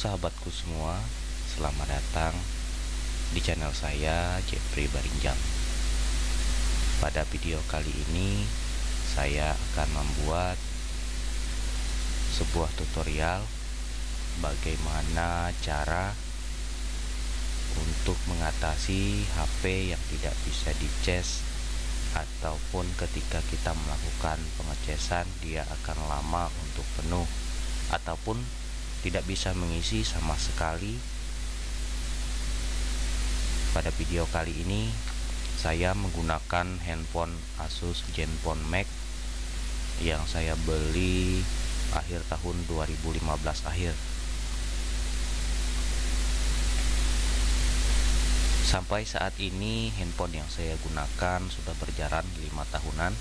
sahabatku semua, selamat datang di channel saya, Jeffrey Barinjang. Pada video kali ini, saya akan membuat sebuah tutorial bagaimana cara untuk mengatasi HP yang tidak bisa dicas, ataupun ketika kita melakukan pengecasan dia akan lama untuk penuh ataupun tidak bisa mengisi sama sekali. Pada video kali ini saya menggunakan handphone Asus Zenfone Max yang saya beli akhir tahun 2015 akhir. Sampai saat ini handphone yang saya gunakan sudah berjalan 5 tahunan.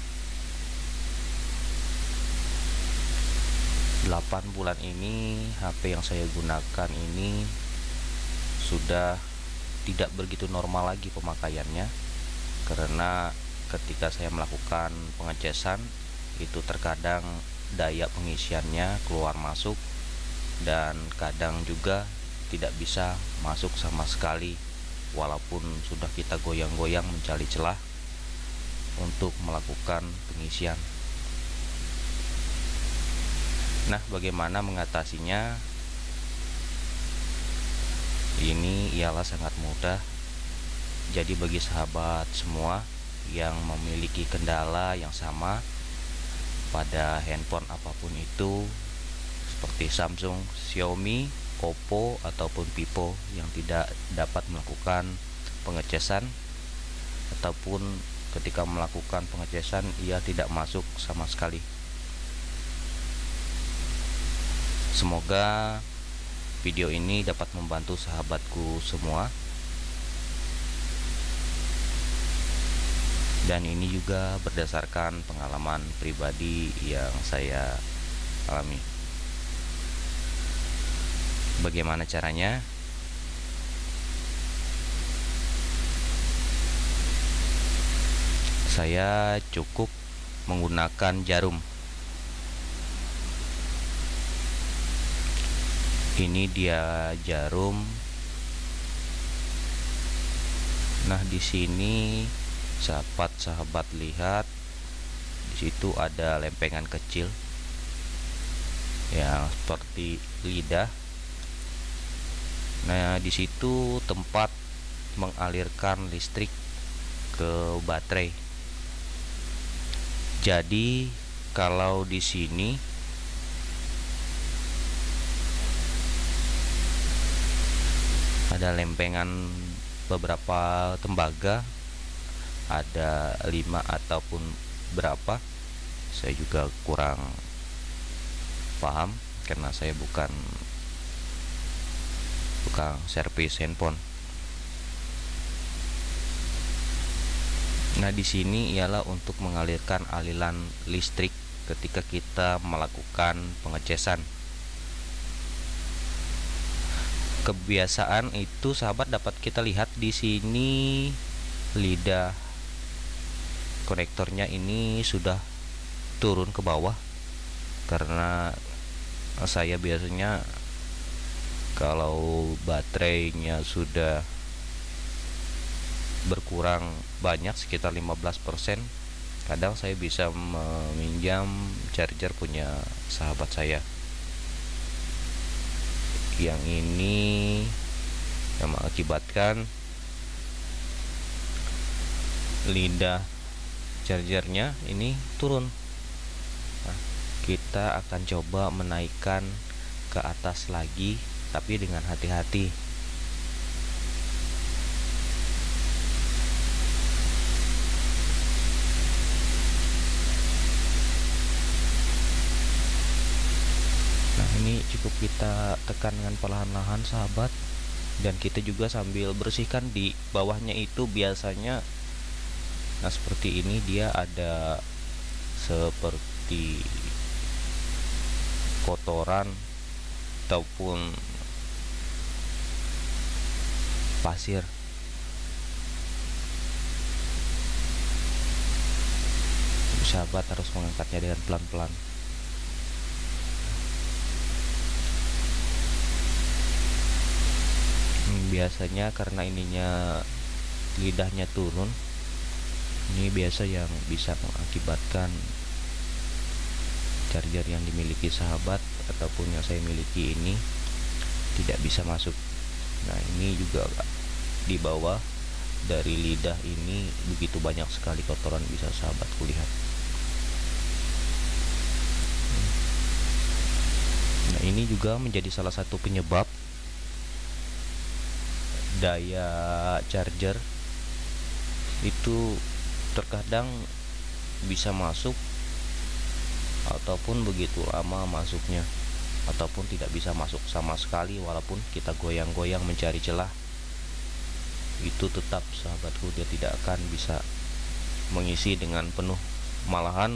8 bulan ini HP yang saya gunakan ini sudah tidak begitu normal lagi pemakaiannya, karena ketika saya melakukan pengecasan itu terkadang daya pengisiannya keluar masuk dan kadang juga tidak bisa masuk sama sekali, walaupun sudah kita goyang-goyang mencari celah untuk melakukan pengisian. Nah, bagaimana mengatasinya? Ini ialah sangat mudah. Jadi bagi sahabat semua yang memiliki kendala yang sama pada handphone apapun itu, seperti Samsung, Xiaomi, Oppo ataupun Vivo, yang tidak dapat melakukan pengecasan ataupun ketika melakukan pengecasan ia tidak masuk sama sekali. Semoga video ini dapat membantu sahabatku semua, dan ini juga berdasarkan pengalaman pribadi yang saya alami. Bagaimana caranya? Saya cukup menggunakan jarum. Ini dia jarum. Nah, di sini sahabat-sahabat lihat, di situ ada lempengan kecil yang seperti lidah. Nah, di situ tempat mengalirkan listrik ke baterai. Jadi kalau di sini ada lempengan beberapa tembaga, ada 5 ataupun berapa, saya juga kurang paham karena saya bukan servis handphone. Nah, di sini ialah untuk mengalirkan aliran listrik ketika kita melakukan pengecasan. Kebiasaan itu sahabat dapat kita lihat di sini, lidah konektornya ini sudah turun ke bawah, karena saya biasanya kalau baterainya sudah berkurang banyak sekitar 15%, kadang saya bisa meminjam charger punya sahabat saya. Yang ini yang mengakibatkan lidah chargernya ini turun. Nah, kita akan coba menaikkan ke atas lagi, tapi dengan hati-hati. Ini cukup kita tekan dengan perlahan-lahan sahabat, dan kita juga sambil bersihkan di bawahnya itu biasanya. Nah, seperti ini dia ada seperti kotoran ataupun pasir. Sahabat harus mengangkatnya dengan pelan-pelan. biasanya karena ininya lidahnya turun, ini biasa yang bisa mengakibatkan charger yang dimiliki sahabat ataupun yang saya miliki ini tidak bisa masuk. Nah, ini juga di bawah dari lidah ini begitu banyak sekali kotoran, bisa sahabatku lihat. Nah, ini juga menjadi salah satu penyebab daya charger itu terkadang bisa masuk ataupun begitu lama masuknya, ataupun tidak bisa masuk sama sekali walaupun kita goyang-goyang mencari celah. Itu tetap sahabatku, dia tidak akan bisa mengisi dengan penuh, malahan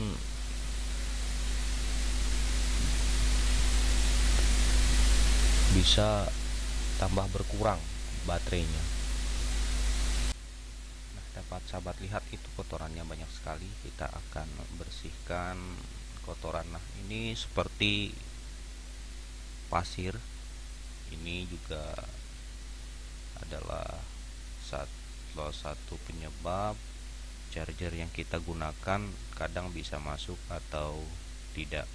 bisa tambah berkurang baterainya. Nah, dapat sahabat lihat itu kotorannya banyak sekali. Kita akan bersihkan kotoran. Nah, ini seperti pasir. Ini juga adalah salah satu penyebab charger yang kita gunakan kadang bisa masuk atau tidak.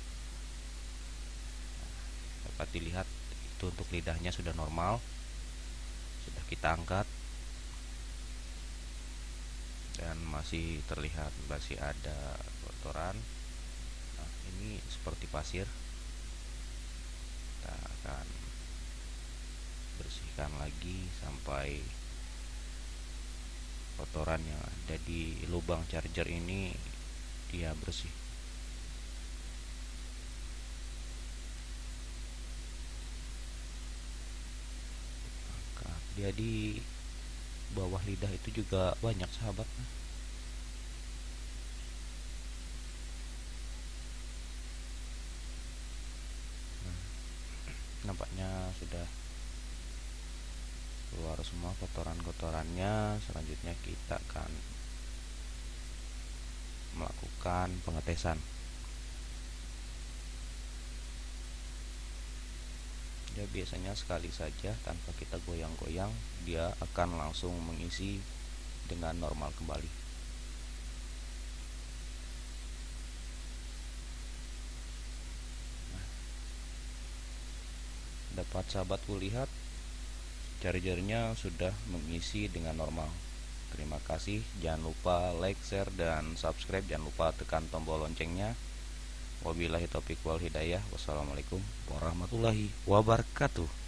Dapat dilihat itu untuk lidahnya sudah normal, sudah kita angkat, dan masih terlihat masih ada kotoran. Nah, ini seperti pasir. Kita akan bersihkan lagi sampai kotoran yang ada di lubang charger ini dia bersih. Maka dia di bawah lidah itu juga banyak sahabat. Nah, nampaknya sudah keluar semua kotoran-kotorannya. Selanjutnya kita akan melakukan pengetesan. Ya, biasanya sekali saja tanpa kita goyang-goyang dia akan langsung mengisi dengan normal kembali. Nah, dapat sahabatku lihat chargernya sudah mengisi dengan normal. Terima kasih, jangan lupa like, share, dan subscribe. Jangan lupa tekan tombol loncengnya. Wabillahi taufiq wal hidayah. Wassalamualaikum warahmatullahi wabarakatuh.